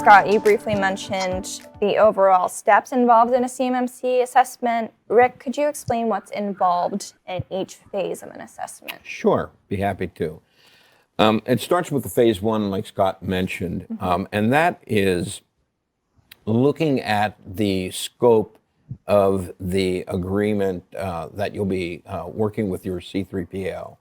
Scott, you briefly mentioned the overall steps involved in a CMMC assessment. Rick, could you explain what's involved in each phase of an assessment? Sure, be happy to. It starts with the phase one, like Scott mentioned, and that is looking at the scope of the agreement that you'll be working with your C3PAO.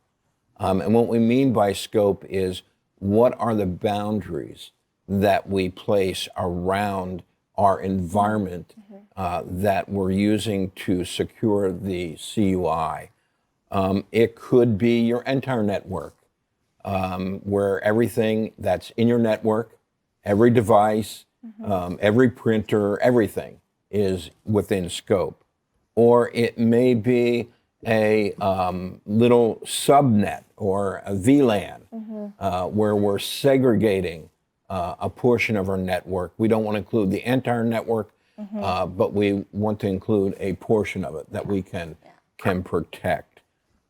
And what we mean by scope is what are the boundaries that we place around our environment that we're using to secure the CUI. It could be your entire network, where everything that's in your network, every device, every printer, everything is within scope. Or it may be a little subnet or a VLAN where we're segregating a portion of our network. We don't want to include the entire network, but we want to include a portion of it that we can protect.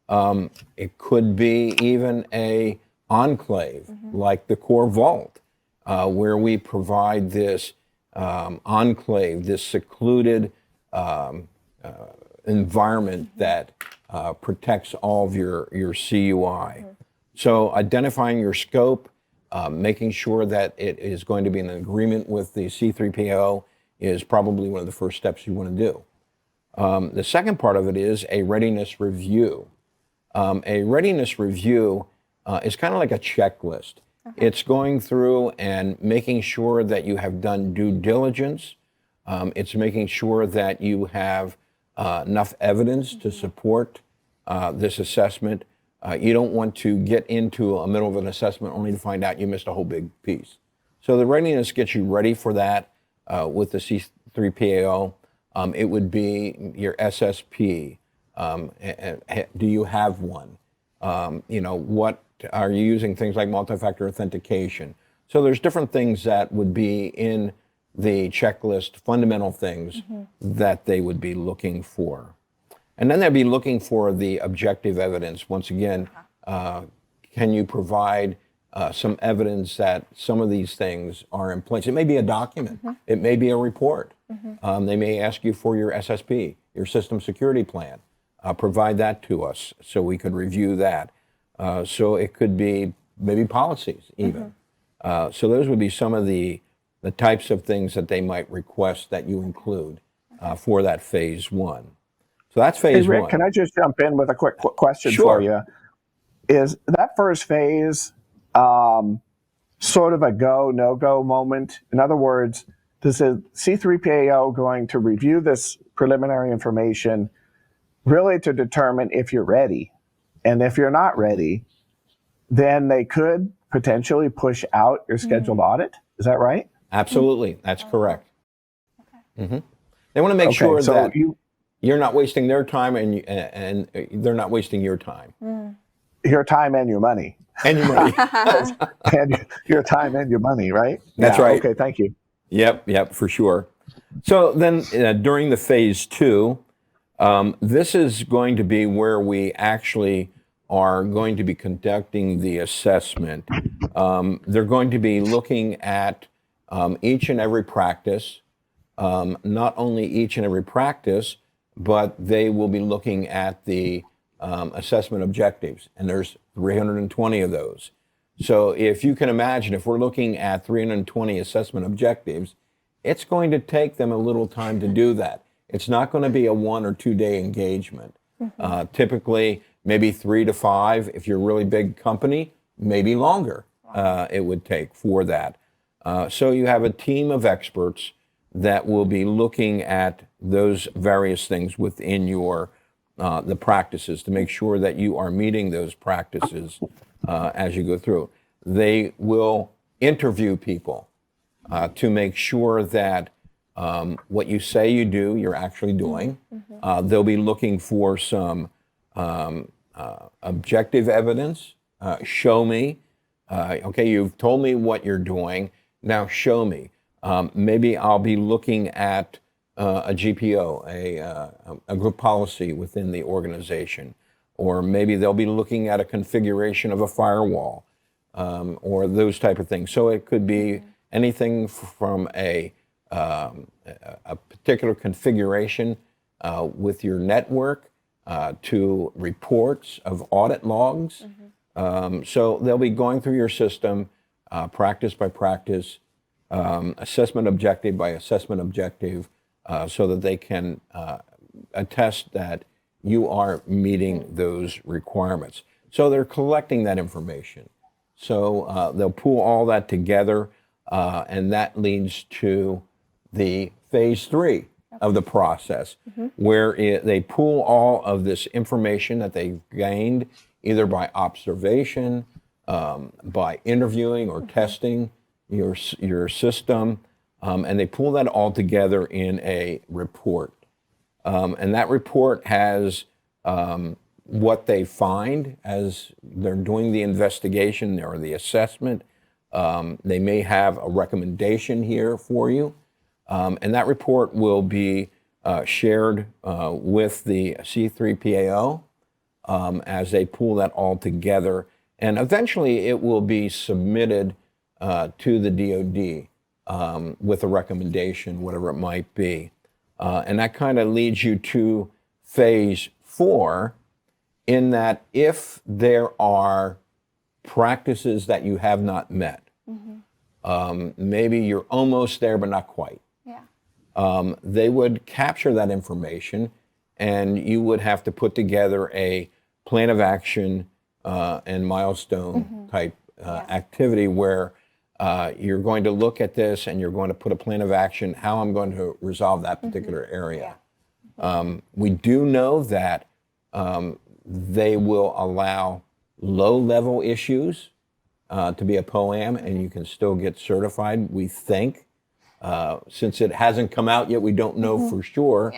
It could be even a enclave like the core vault, where we provide this enclave, this secluded environment that protects all of your CUI. So identifying your scope, making sure that it is going to be in agreement with the C3PAO is probably one of the first steps you want to do. The second part of it is a readiness review. A readiness review is kind of like a checklist. It's going through and making sure that you have done due diligence. It's making sure that you have enough evidence to support this assessment. You don't want to get into a middle of an assessment only to find out you missed a whole big piece. So the readiness gets you ready for that with the C3PAO. It would be your SSP. Do you have one? What are you using? Things like multi-factor authentication. So there's different things that would be in the checklist, fundamental things that they would be looking for. And then they'd be looking for the objective evidence. Once again, can you provide some evidence that some of these things are in place? It may be a document. It may be a report. They may ask you for your SSP, your system security plan. Provide that to us so we could review that. So it could be maybe policies even. So those would be some of the types of things that they might request that you include for that phase one. So that's phase Rick, one. can I just jump in with a quick question Sure. for you? Is that first phase sort of a go, no-go moment? In other words, does the C3PAO going to review this preliminary information really to determine if you're ready? And if you're not ready, then they could potentially push out your scheduled audit? Is that right? Absolutely, that's correct. They want to make sure so that you're not wasting their time and they're not wasting your time. Your time and your money. And your money. And your time and your money, right? That's right. Okay, thank you. Yep, for sure. So then during the phase two, this is going to be where we actually are going to be conducting the assessment. They're going to be looking at each and every practice, not only each and every practice, but they will be looking at the assessment objectives, and there's 320 of those. So if you can imagine, if we're looking at 320 assessment objectives, it's going to take them a little time to do that. It's not going to be a 1 or 2 day engagement. Typically, maybe 3 to 5. If you're a really big company, maybe longer it would take for that. So you have a team of experts that will be looking at those various things within your the practices to make sure that you are meeting those practices as you go through. They will interview people to make sure that what you say you do, you're actually doing. They'll be looking for some objective evidence. Show me. Okay, you've told me what you're doing. Now show me. Maybe I'll be looking at a GPO, a group policy within the organization. Or maybe they'll be looking at a configuration of a firewall or those type of things. So it could be anything from a particular configuration with your network to reports of audit logs. So they'll be going through your system practice by practice, assessment objective by assessment objective, so that they can attest that you are meeting those requirements. So they're collecting that information. So they'll pool all that together, and that leads to the phase 3 of the process, where they pool all of this information that they gained either by observation, by interviewing or testing your system, and they pull that all together in a report. And that report has what they find as they're doing the investigation or the assessment. They may have a recommendation here for you. And that report will be shared with the C3PAO as they pull that all together. And eventually it will be submitted to the DoD with a recommendation, whatever it might be. And that kind of leads you to phase 4, in that if there are practices that you have not met, maybe you're almost there but not quite. They would capture that information, and you would have to put together a plan of action and milestone type activity where you're going to look at this and you're going to put a plan of action, how I'm going to resolve that particular area. We do know that they will allow low-level issues to be a POAM, and you can still get certified, we think. Since it hasn't come out yet, we don't know for sure.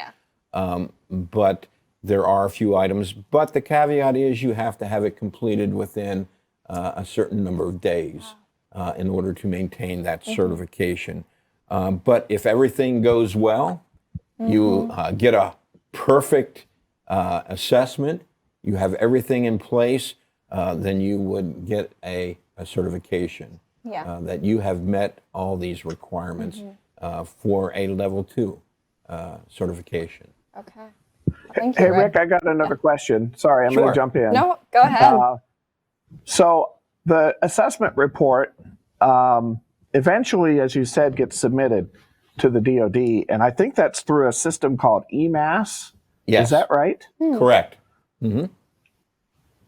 But there are a few items. But the caveat is you have to have it completed within a certain number of days in order to maintain that certification. But if everything goes well, you get a perfect assessment, you have everything in place, then you would get a certification. That you have met all these requirements for a level 2 certification. Okay. Thank Hey, you, Rick, I got another question. Sorry, I'm going to jump in. No, go ahead. So the assessment report eventually, as you said, gets submitted to the DoD, and I think that's through a system called EMAS. Yes. Is that right? Correct. And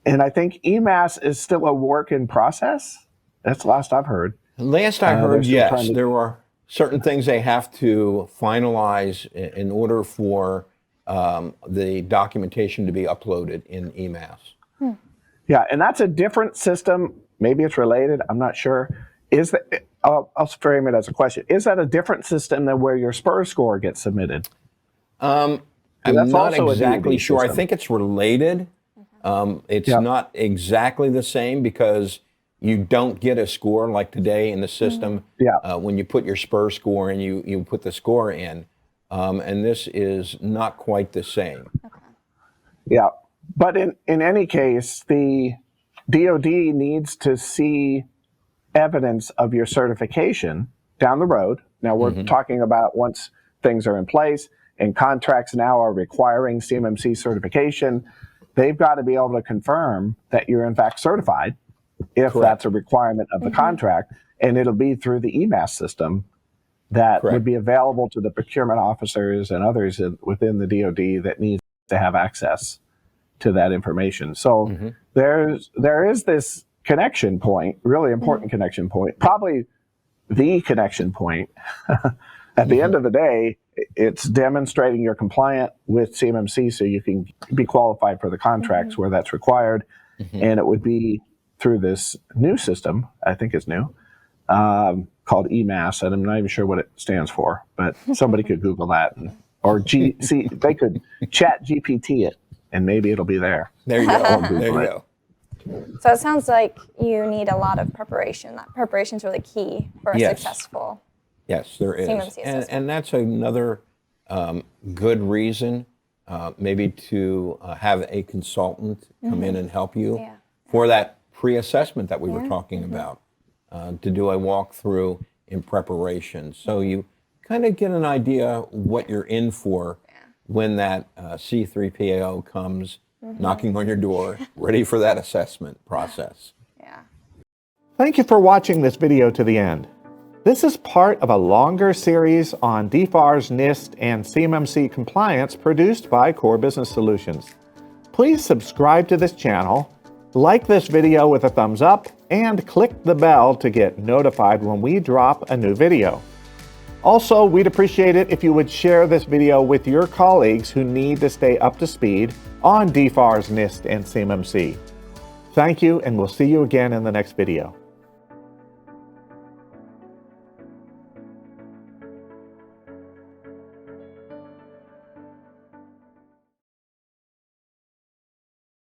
I think EMAS is still a work in process. That's the last I've heard. Last I heard, still yes, trying to- there are certain things they have to finalize in order for the documentation to be uploaded in EMAS. Yeah, and that's a different system. Maybe it's related. I'm not sure. Is that? I'll frame it as a question. Is that a different system than where your SPUR score gets submitted? I'm that's not also a exactly DoD sure. I system. think it's related. It's not exactly the same because you don't get a score like today in the system. When you put your SPUR score in, you put the score in. And this is not quite the same. Yeah, but in any case, the DoD needs to see evidence of your certification down the road. Now we're talking about once things are in place and contracts now are requiring CMMC certification, they've got to be able to confirm that you're in fact certified if that's a requirement of the contract, and it'll be through the EMAS system that would be available to the procurement officers and others within the DoD that needs to have access to that information. So there is this connection point, really important connection point, probably the connection point. At the end of the day, it's demonstrating you're compliant with CMMC so you can be qualified for the contracts where that's required. And it would be through this new system, I think it's new, called EMAS, and I'm not even sure what it stands for, but somebody could Google that, they could chat GPT it, and maybe it'll be there. There you go. There you go. So it sounds like you need a lot of preparation. That preparation is really key for a successful. Yes, there is. CMMC assessment. And that's another good reason maybe to have a consultant come in and help you for that pre-assessment that we were talking about, to do a walkthrough in preparation. So you kind of get an idea what you're in for when that C3PAO comes knocking on your door, ready for that assessment process. Yeah. Thank you for watching this video to the end. This is part of a longer series on DFARS, NIST, and CMMC compliance produced by Core Business Solutions. Please subscribe to this channel, like this video with a thumbs up, and click the bell to get notified when we drop a new video. Also, we'd appreciate it if you would share this video with your colleagues who need to stay up to speed on DFARS, NIST, and CMMC. Thank you, and we'll see you again in the next video.